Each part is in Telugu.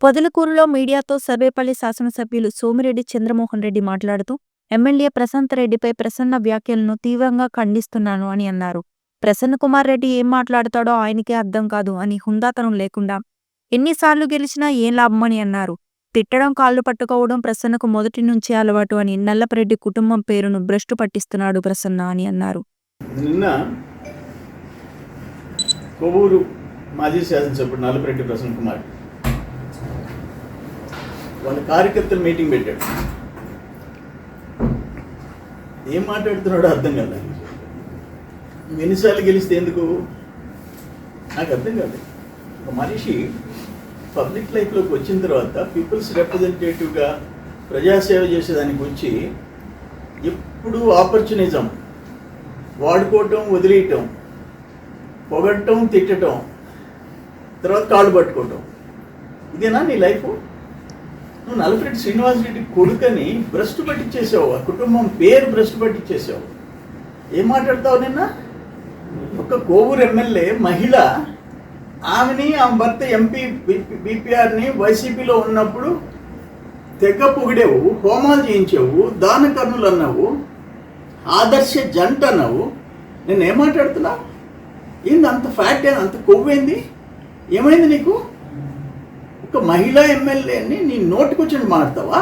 పొదలకూరులో మీడియాతో సర్వేపల్లి శాసనసభ్యులు సోమిరెడ్డి చంద్రమోహన్ రెడ్డి మాట్లాడుతూ ఎమ్మెల్యే ప్రశాంత్ రెడ్డిపై ప్రసన్న వ్యాఖ్యలను తీవ్రంగా ఖండిస్తున్నాను అని అన్నారు. ప్రసన్న కుమార్ రెడ్డి ఏం మాట్లాడతాడో ఆయనకే అర్థం కాదు అని హుందాతనం లేకుండా ఎన్నిసార్లు గెలిచినా ఏం లాభమని అన్నారు. తిట్టడం, కాళ్ళు పట్టుకోవడం ప్రసన్నకు మొదటి నుంచే అలవాటు అని, నల్లపరెడ్డి కుటుంబం పేరును భ్రష్టు పట్టిస్తున్నాడు ప్రసన్న అని అన్నారు. నిన్న కొవ్వూరు మాజీ శాసనసభ్యుడు నల్లపరెడ్డి ప్రసన్న కుమార్ వాళ్ళ కార్యకర్తలు మీటింగ్ పెట్టాడు. ఏం మాట్లాడుతున్నాడో అర్థం కాదు. ఎన్నిసార్లు గెలిస్తే ఎందుకు నాకు అర్థం కాదు. ఒక మనిషి పబ్లిక్ లైఫ్లోకి వచ్చిన తర్వాత పీపుల్స్ రిప్రజెంటేటివ్గా ప్రజాసేవ చేసేదానికి వచ్చి ఎప్పుడు ఆపర్చునిజం వాడుకోవటం, వదిలేయటం, పొగట్టం, తిట్టడం, తర్వాత కాళ్ళు పట్టుకోవటం, ఇదేనా నీ లైఫ్? నువ్వు నల్లపరెడ్డి శ్రీనివాసరెడ్డి కొడుకని భ్రష్టు పట్టించేసావు, ఆ కుటుంబం పేరు భ్రష్టు పట్టించేసావు. ఏం మాట్లాడతావు? నిన్న ఒక కోవూరు ఎమ్మెల్యే మహిళ, ఆమెని ఆమె భర్త ఎంపీ బీపీఆర్ని వైసీపీలో ఉన్నప్పుడు తెగ పొగిడేవు, హోమాలు చేయించావు, దాన కర్ణులు అన్నావు, ఆదర్శ జంట అన్నావు. నేను ఏం మాట్లాడుతున్నా? ఏంది అంత ఫ్యాక్ట్? అంత కొవ్వేంది? ఏమైంది నీకు? ఒక మహిళా ఎమ్మెల్యేని నీ నోటికొచ్చి మాట్లాడతావా?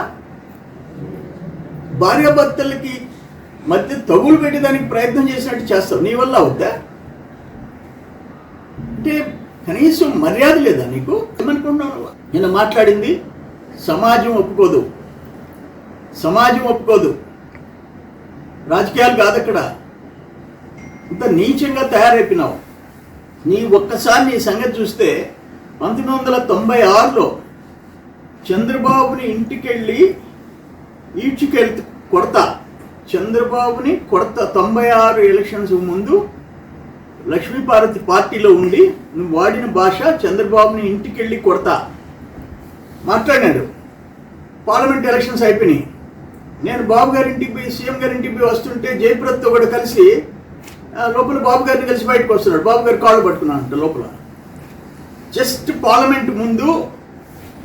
భార్యాభర్తలకి మధ్య తగులు పెట్టేదానికి ప్రయత్నం చేసినట్టు చేస్తావు. నీ వల్ల అవుద్దా? అంటే కనీసం మర్యాద లేదా నీకు? ఏమనుకుంటున్నావు? నేను మాట్లాడింది సమాజం ఒప్పుకోదు, సమాజం ఒప్పుకోదు, రాజకీయాలు కాదు అక్కడ. ఇంత నీచంగా తయారైపోయినావు. నీ ఒక్కసారి నీ సంగతి చూస్తే 1996లో చంద్రబాబుని ఇంటికెళ్ళి ఈడ్చుకెళ్తూ కొడతా, చంద్రబాబుని కొడతా. 96 ఎలక్షన్స్ ముందు లక్ష్మీపార్వతి పార్టీలో ఉండి నువ్వు వాడిన భాష చంద్రబాబుని ఇంటికెళ్ళి కొడతా మాట్లాడినాడు. పార్లమెంట్ ఎలక్షన్స్ అయిపోయినాయి. నేను బాబు గారి ఇంటికి పోయి, సీఎం గారి ఇంటికి పోయి వస్తుంటే జయప్రదతో కూడా కలిసి లోపల బాబు గారిని కలిసి బయటకు వస్తున్నాడు. బాబు గారు కాళ్ళు పట్టుకున్నాడంట లోపల. జస్ట్ పార్లమెంట్ ముందు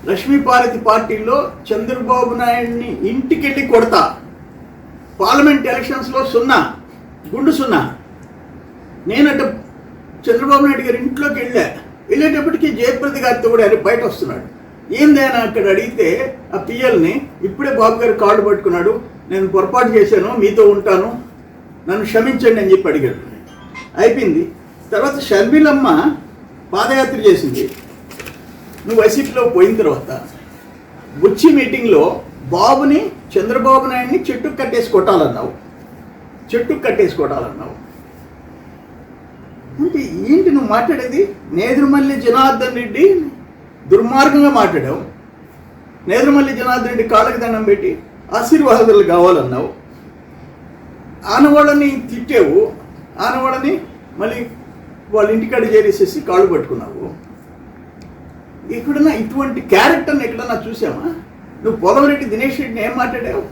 లక్ష్మీపార్వతి పార్టీలో చంద్రబాబు నాయుడిని ఇంటికెళ్ళి కొడతా. పార్లమెంట్ ఎలక్షన్స్లో 0, గుండు 0. నేనట చంద్రబాబు నాయుడు గారి ఇంట్లోకి వెళ్ళేటప్పటికీ జయప్రద గారితో కూడా బయట వస్తున్నాడు. ఏందైనా అక్కడ అడిగితే ఆ పిఎల్ని, ఇప్పుడే బాబు గారు కాళ్ళు పట్టుకున్నాడు, నేను పొరపాటు చేశాను, మీతో ఉంటాను, నన్ను క్షమించండి అని చెప్పి అడిగాడు. అయిపోయింది. తర్వాత షర్మిలమ్మ పాదయాత్ర చేసింది. నువ్వు వైసీపీలో పోయిన తర్వాత బుచ్చి మీటింగ్లో బాబుని, చంద్రబాబు నాయుడిని చెట్టుకు కట్టేసి కొట్టాలన్నావు. అంటే ఏంటి నువ్వు మాట్లాడేది? నేదురుమల్లి జనార్దన్ రెడ్డి దుర్మార్గంగా మాట్లాడావు. నేదురుమల్లి జనార్దన్ రెడ్డి కాళ్ళకి దండం పెట్టి ఆశీర్వాదాలు కావాలన్నావు. ఆనవాళ్ళని తిట్టావు, ఆనవాళ్ళని మళ్ళీ వాళ్ళ ఇంటికాడ చేరేసేసి కాళ్ళు పట్టుకున్నావు. ఎక్కడన్నా ఇటువంటి క్యారెక్టర్ని ఎక్కడన్నా చూసామా? నువ్వు పోలవరెడ్డి దినేష్ రెడ్డిని ఏం మాట్లాడావు?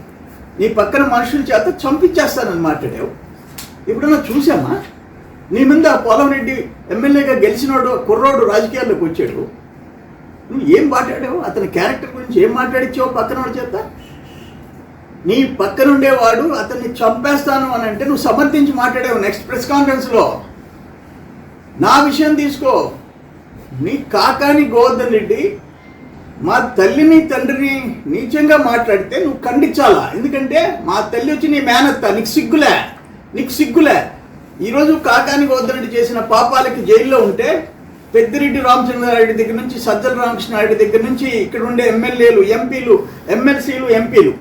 నీ పక్కన మనుషుల చేత చంపించేస్తానని మాట్లాడావు. ఎప్పుడన్నా చూసామా? నీ మీద పోలవరెడ్డి ఎమ్మెల్యేగా గెలిచినోడు కుర్రోడు రాజకీయాల్లోకి వచ్చాడు. నువ్వు ఏం మాట్లాడావు? అతని క్యారెక్టర్ గురించి ఏం మాట్లాడించావు పక్కనోడి చేత? నీ పక్కన ఉండేవాడు అతన్ని చంపేస్తాను అని అంటే నువ్వు సమర్థించి మాట్లాడావు నెక్స్ట్ ప్రెస్ కాన్ఫరెన్స్లో. నా విషయం తీసుకో. నీ కాకాని గోవర్ధన్ రెడ్డి మా తల్లిని తండ్రిని నీచంగా మాట్లాడితే నువ్వు ఖండించాలా? ఎందుకంటే మా తల్లి వచ్చి నీ మేనత్త. నీకు సిగ్గులే. ఈరోజు కాకాని గోవర్ధన్ రెడ్డి చేసిన పాపాలకి జైల్లో ఉంటే పెద్దిరెడ్డి రామచంద్రారెడ్డి దగ్గర నుంచి సజ్జల రామకృష్ణారెడ్డి దగ్గర నుంచి ఇక్కడ ఉండే ఎమ్మెల్యేలు, ఎంపీలు, ఎమ్మెల్సీలు, ఎంపీలు,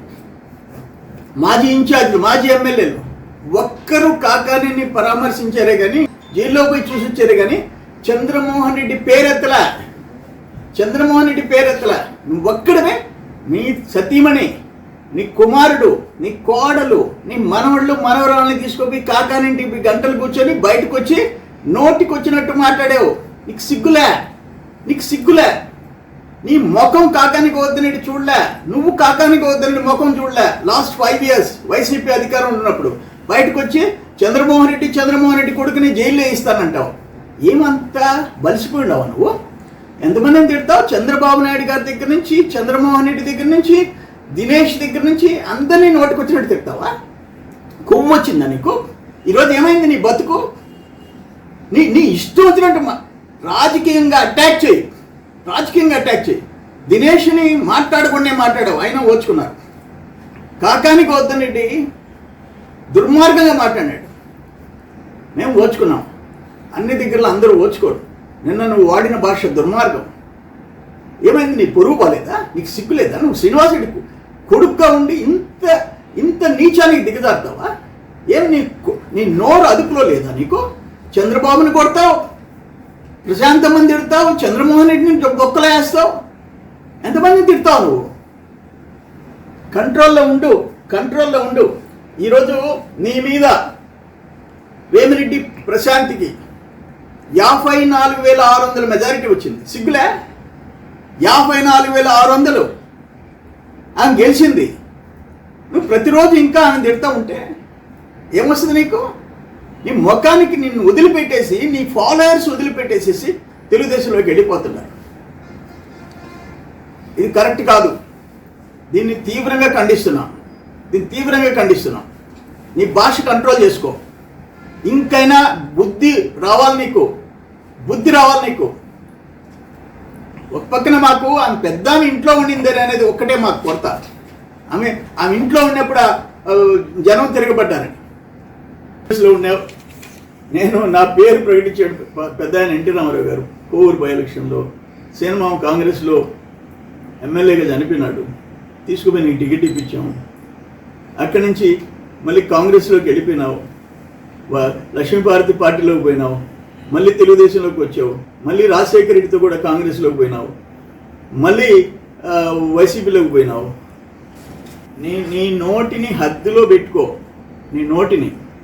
మాజీ ఇన్ఛార్జీలు, మాజీ ఎమ్మెల్యేలు ఒక్కరు కాకాని పరామర్శించారే కానీ, జైల్లో పోయి చూసి వచ్చారే కానీ చంద్రమోహన్ రెడ్డి పేరెత్తలా. నువ్వు ఒక్కడమే. నీ సతీమణి, నీ కుమారుడు, నీ కోడలు, నీ మనవళ్ళు, మనవరాలని తీసుకుపోయి కాకానింటికి గంటలు కూర్చొని బయటకు వచ్చి నోటికి వచ్చినట్టు మాట్లాడావు. నీకు సిగ్గులే. నీ ముఖం కాకాని గోవర్ధన్ రెడ్డి చూడలే. నువ్వు కాకాని గోవర్ధన్ రెడ్డి ముఖం చూడలే. లాస్ట్ 5 years వైసీపీ అధికారం ఉన్నప్పుడు బయటకు వచ్చి చంద్రమోహన్ రెడ్డి కొడుకుని జైల్లో వేయిస్తానంటావు. ఏమంతా బలిసిపోయినావు నువ్వు? ఎంతమందిని తిడతావు? చంద్రబాబు నాయుడు గారి దగ్గర నుంచి, చంద్రమోహన్ రెడ్డి దగ్గర నుంచి, దినేష్ దగ్గర నుంచి అందరినీ నోటికొచ్చినట్టు తిడతావా? కొవ్వు వచ్చిందా నీకు? ఈరోజు ఏమైంది నీ బతుకు? నీ ఇష్టం వచ్చినట్టు రాజకీయంగా అటాక్ చేయి, రాజకీయంగా అటాక్ చేయి. దినేష్ని మాట్లాడకుండా మాట్లాడావు, అయినా ఓచుకున్నారు. కాకానికి వద్దనండి, దుర్మార్గంగా మాట్లాడాడు, మేము ఓచుకున్నాం. అన్ని దగ్గరలో అందరూ ఓచుకోడు. నిన్న నువ్వు వాడిన భాష దుర్మార్గం. ఏమైంది? నీ పొరుగు పోలేదా? నీకు సిగ్గు లేదా? నువ్వు శ్రీనివాసుడికి కొడుకుగా ఉండి ఇంత నీచానికి దిగజారుతావా? ఏం నీ నోరు అదుపులో లేదా నీకు? చంద్రబాబుని కొడతావు, ప్రశాంతమని తిడతావు, చంద్రమోహన్ రెడ్డిని బొక్కలు వేస్తావు, ఎంతమందిని తిడతావు నువ్వు? కంట్రోల్లో ఉండు, కంట్రోల్లో ఉండు. ఈరోజు నీ మీద వేమిరెడ్డి ప్రశాంత్కి 54,600 మెజారిటీ వచ్చింది. సిగ్గులే? 54,600 ఆమె గెలిచింది. నువ్వు ప్రతిరోజు ఇంకా ఆమె తిడతా ఉంటే ఏమొస్తుంది నీకు? నీ ముఖానికి నిన్ను వదిలిపెట్టేసి, నీ ఫాలోయర్స్ వదిలిపెట్టేసేసి తెలుగుదేశంలోకి వెళ్ళిపోతున్నారు. ఇది కరెక్ట్ కాదు. దీన్ని తీవ్రంగా ఖండిస్తున్నాం. నీ భాష కంట్రోల్ చేసుకో. ఇంకైనా బుద్ధి రావాలి నీకు. ఒక పక్కన మాకు ఆమె పెద్ద ఇంట్లో ఉండింది అనేది ఒక్కటే మాకు కొరత. ఆమె ఇంట్లో ఉన్నప్పుడు జనం తిరగబడ్డారని ఉన్నావు. నేను నా పేరు ప్రకటించాడు పెద్ద ఆయన ఎన్టీ రామారావు గారు కోవూరు బై ఎలక్షన్లో. సేనమామ కాంగ్రెస్లో ఎమ్మెల్యేగా చనిపోయినాడు. తీసుకుపోయి నీకు టికెట్ ఇప్పించాము. అక్కడి నుంచి మళ్ళీ కాంగ్రెస్లోకి వెళ్ళిపోయినావు, లక్ష్మీపార్వతి పార్టీలోకి పోయినావు, మళ్ళీ తెలుగుదేశంలోకి వచ్చావు, మళ్ళీ రాజశేఖర రెడ్డితో కూడా కాంగ్రెస్లోకి పోయినావు, మళ్ళీ వైసీపీలోకి పోయినావు. నీ నోటిని హద్దులో పెట్టుకో. నీ నోటిని